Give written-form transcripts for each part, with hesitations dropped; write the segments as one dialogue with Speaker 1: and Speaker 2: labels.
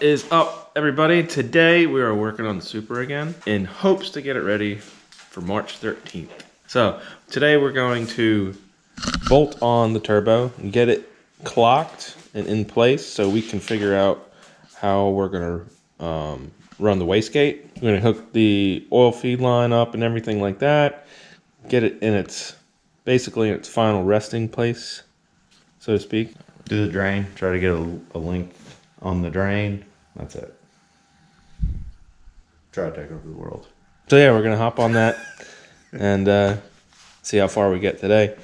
Speaker 1: is up, everybody? Today we are working on the Supra again in hopes to get it ready for March 13th. So today we're going to bolt on the turbo and get it clocked and in place so we can figure out how we're going to run the wastegate. We're going to hook the oil feed line up and everything like that. Get it in its, basically in its final resting place, so to speak.
Speaker 2: Do the drain, try to get a link on the drain. That's it. Try to take over the world.
Speaker 1: So yeah, we're gonna hop on that and see how far we get today.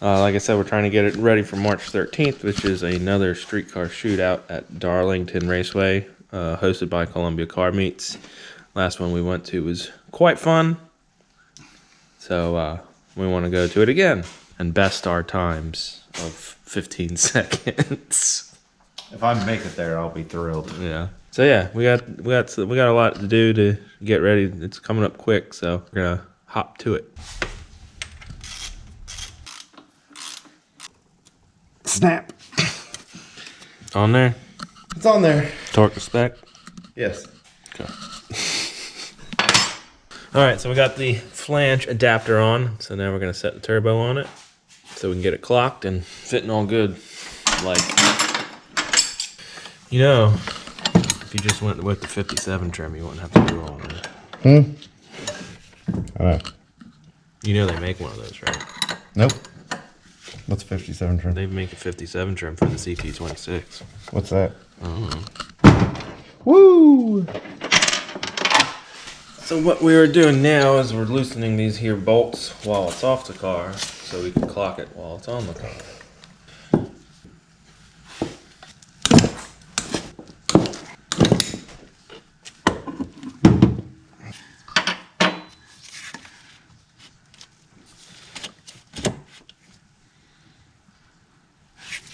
Speaker 1: Like I said, we're trying to get it ready for March 13th, which is another streetcar shootout at Darlington Raceway, hosted by Columbia Car Meets. Last one we went to was quite fun, so we want to go to it again and best our times of 15 seconds.
Speaker 2: If I make it there, I'll be thrilled.
Speaker 1: Yeah. So yeah, we got a lot to do to get ready. It's coming up quick, so we're gonna hop to it.
Speaker 2: Snap.
Speaker 1: It's on there.
Speaker 2: It's on there.
Speaker 1: Torque to spec.
Speaker 2: Yes.
Speaker 1: Okay. All right, so we got the flange adapter on. So now we're gonna set the turbo on it so we can get it clocked and fitting all good. Like, you know, if you just went with the 57 trim, you wouldn't have to do all of it.
Speaker 2: I know.
Speaker 1: You know they make one of those, right?
Speaker 2: Nope. What's 57 trim?
Speaker 1: They make a 57 trim for the CT26.
Speaker 2: What's that?
Speaker 1: I don't know.
Speaker 2: Woo!
Speaker 1: So what we are doing now is we're loosening these here bolts while it's off the car so we can clock it while it's on the car.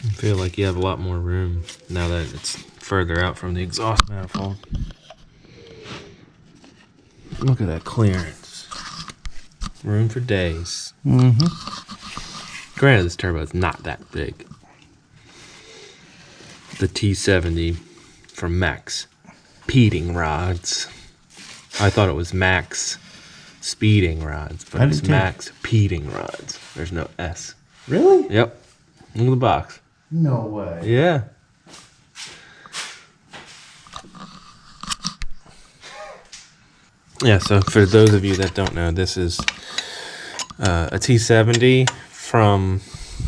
Speaker 1: I feel like you have a lot more room now that it's further out from the exhaust manifold. Look at that clearance. Room for days. Granted, this turbo is not that big. The T70 from Maxpeedingrods. I thought it was Maxpeedingrods, but it's Maxpeedingrods. There's no S.
Speaker 2: Really?
Speaker 1: Yep. Look at the box.
Speaker 2: No way.
Speaker 1: Yeah. Yeah, so for those of you that don't know, this is a T70 from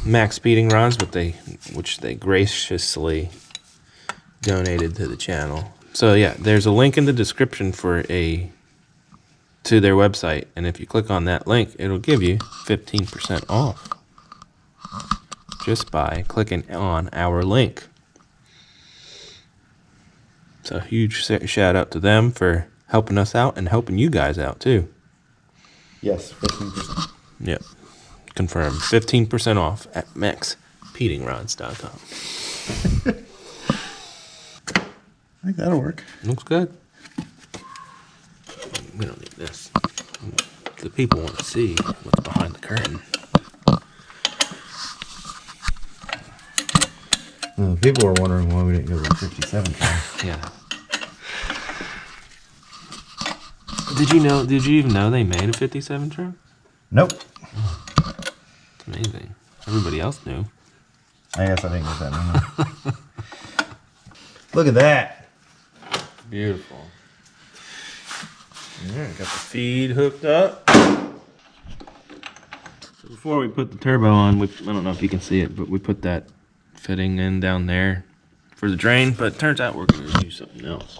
Speaker 1: Maxpeedingrods, which they graciously donated to the channel. So yeah, there's a link in the description to their website, and if you click on that link, it'll give you 15% off just by clicking on our link. So huge shout out to them for helping us out and helping you guys out too.
Speaker 2: Yes, 15%.
Speaker 1: Yep. Confirmed. 15% off at maxpeedingrods.com.
Speaker 2: I think that'll work.
Speaker 1: Looks good. We don't need this. The people want to see what's behind the curtain.
Speaker 2: People were wondering why we didn't go with the 57 trim.
Speaker 1: Yeah. Did you even know they made a 57 trim?
Speaker 2: Nope.
Speaker 1: It's amazing. Everybody else knew.
Speaker 2: I guess I didn't get that memo. Look at that.
Speaker 1: Beautiful. Yeah, got the feed hooked up. So before we put the turbo on, I don't know if you can see it, but we put that fitting in down there for the drain, but it turns out we're going to use something else.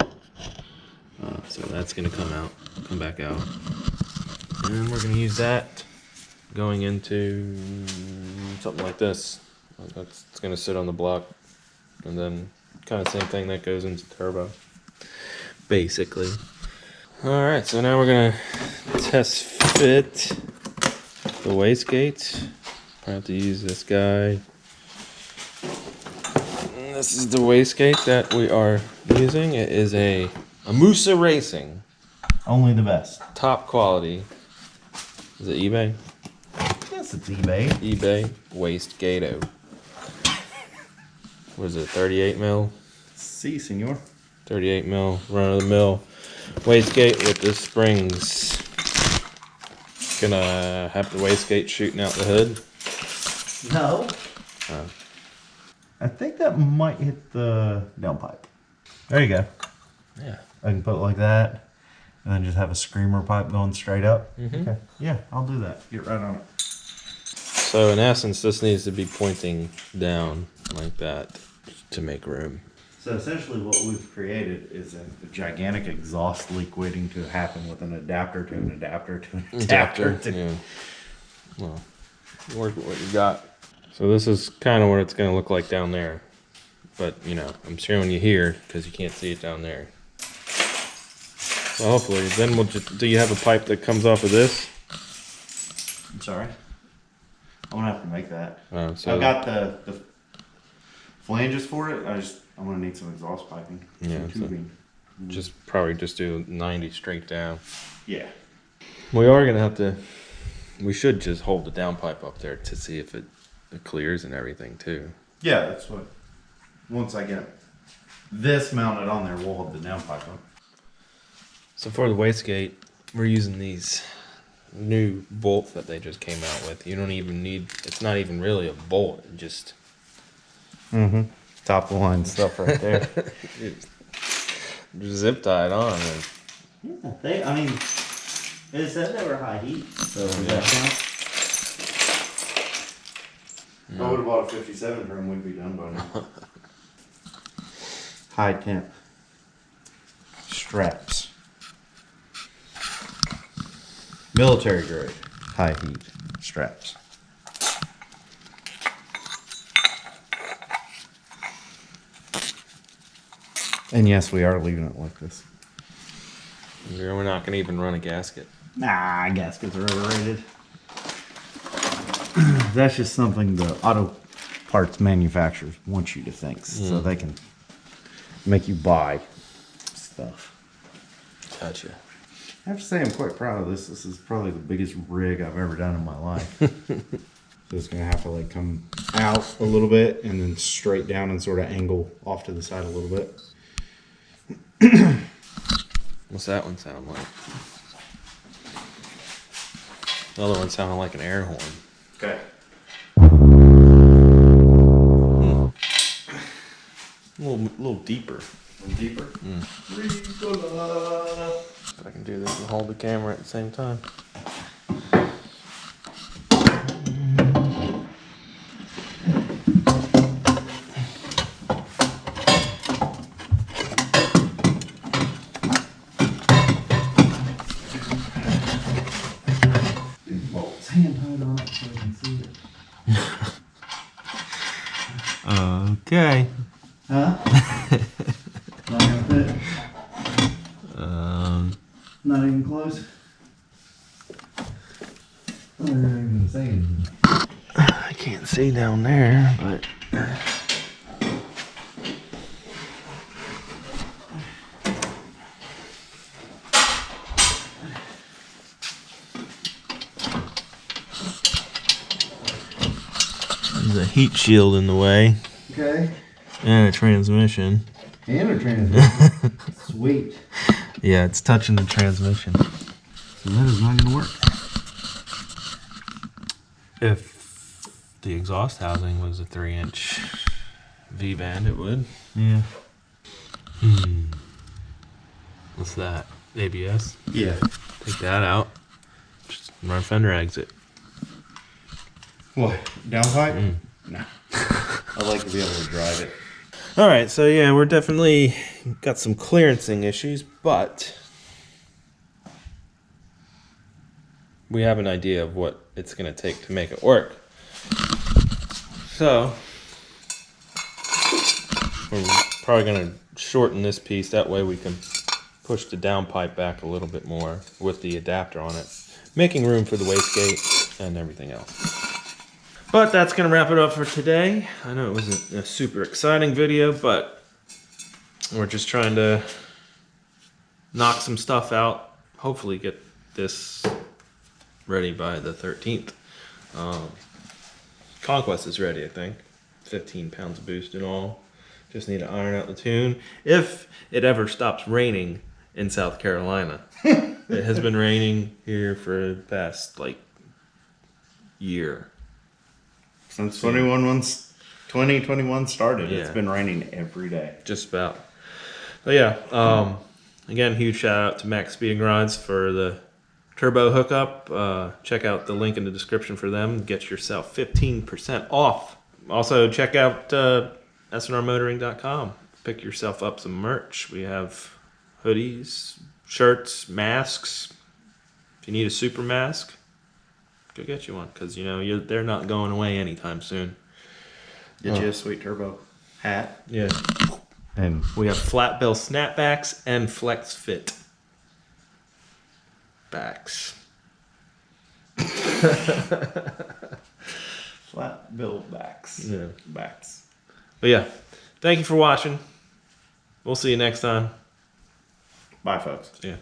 Speaker 1: So that's going to come back out. And we're going to use that going into something like this. It's going to sit on the block, and then kind of same thing that goes into turbo, basically. All right, so now we're going to test fit the wastegate. I have to use this guy. And this is the wastegate that we are using. It is a Musa Racing.
Speaker 2: Only the best.
Speaker 1: Top quality. Is it eBay?
Speaker 2: Yes, it's eBay.
Speaker 1: eBay Wastegate. What is it, 38 mil?
Speaker 2: Si, senor.
Speaker 1: 38 mil run-of-the-mill wastegate with the springs. Gonna have the wastegate shooting out the hood.
Speaker 3: No. I think that might hit the downpipe. There you go.
Speaker 1: Yeah.
Speaker 3: I can put it like that, and then just have a screamer pipe going straight up. Okay. Yeah, I'll do that. Get right on it.
Speaker 1: So in essence, this needs to be pointing down like that to make room.
Speaker 3: So essentially what we've created is a gigantic exhaust leak waiting to happen with an adapter to an adapter to an adapter.
Speaker 1: Yeah. Well, work with what you got. So this is kind of what it's going to look like down there. But, you know, I'm showing you here because you can't see it down there. Well, hopefully, then we'll just, do you have a pipe that comes off of this?
Speaker 3: I'm sorry. I'm gonna have to make that.
Speaker 1: So
Speaker 3: I've got the flanges for it. I'm gonna need some exhaust piping.
Speaker 1: Yeah,
Speaker 3: Some tubing.
Speaker 1: just probably just do 90 straight down.
Speaker 3: Yeah.
Speaker 1: We are going to have to, we should just hold the downpipe up there to see if it clears and everything too.
Speaker 3: Yeah, that's what. Once I get this mounted on there, we'll hold the downpipe up.
Speaker 1: So for the wastegate, we're using these new bolts that they just came out with. You don't even need, it's not even really a bolt, it just
Speaker 3: Top of the line stuff right there.
Speaker 1: just zip tie it on. And
Speaker 3: Yeah, I mean, it said they were high heat, so does that count? If I would have bought a 57 trim, we'd be done by now. High temp straps. Military grade high heat straps. And yes, we are leaving it like this.
Speaker 1: we're not going to even run a gasket.
Speaker 3: Nah, gaskets are overrated. That's just something the auto parts manufacturers want you to think, so they can make you buy stuff.
Speaker 1: Gotcha.
Speaker 3: I have to say I'm quite proud of this. This is probably the biggest rig I've ever done in my life. So it's gonna have to like come out a little bit and then straight down and sort of angle off to the side a little bit.
Speaker 1: What's that one sound like? The other one sounded like an air horn.
Speaker 3: Okay.
Speaker 1: A little deeper.
Speaker 3: A little deeper?
Speaker 1: If I can do this and hold the camera at the same time.
Speaker 3: Hand tied on it so I can see it.
Speaker 1: Okay.
Speaker 3: Huh? Not gonna fit? Not even close? I'm not even gonna say anything.
Speaker 1: I can't see down there, but there's a heat shield in the way
Speaker 3: Okay.
Speaker 1: and a transmission.
Speaker 3: And a transmission. Sweet.
Speaker 1: Yeah, it's touching the transmission.
Speaker 3: So that is not gonna work.
Speaker 1: If the exhaust housing was a 3-inch V-band, it would.
Speaker 3: Yeah.
Speaker 1: What's that? ABS?
Speaker 3: Yeah.
Speaker 1: Take that out. Just run fender exit.
Speaker 3: What? Downpipe? Nah. I like to be able to drive it.
Speaker 1: Alright, so yeah, we're definitely got some clearancing issues, but we have an idea of what it's going to take to make it work. So, we're probably going to shorten this piece, that way we can push the downpipe back a little bit more with the adapter on it, making room for the wastegate and everything else. But that's going to wrap it up for today. I know it wasn't a super exciting video, but we're just trying to knock some stuff out. Hopefully get this ready by the 13th. Conquest is ready, I think. 15 pounds of boost in all. Just need to iron out the tune. If it ever stops raining in South Carolina. It has been raining here for the past, like, year.
Speaker 3: Since 2021 started, it's
Speaker 1: Yeah.
Speaker 3: been raining every day.
Speaker 1: Just about. But yeah, again, huge shout out to Maxpeedingrods for the turbo hookup. Check out the link in the description for them. Get yourself 15% off. Also, check out sandrmotoring.com. Pick yourself up some merch. We have hoodies, shirts, masks. If you need a super mask, go get you one, because you know they're not going away anytime soon.
Speaker 3: Get you a sweet turbo hat.
Speaker 1: Yeah.
Speaker 3: And
Speaker 1: We have flat bill snapbacks and flex fit backs.
Speaker 3: flat bill backs.
Speaker 1: Yeah.
Speaker 3: Backs.
Speaker 1: But yeah, thank you for watching. We'll see you next time.
Speaker 3: Bye, folks.
Speaker 1: See ya.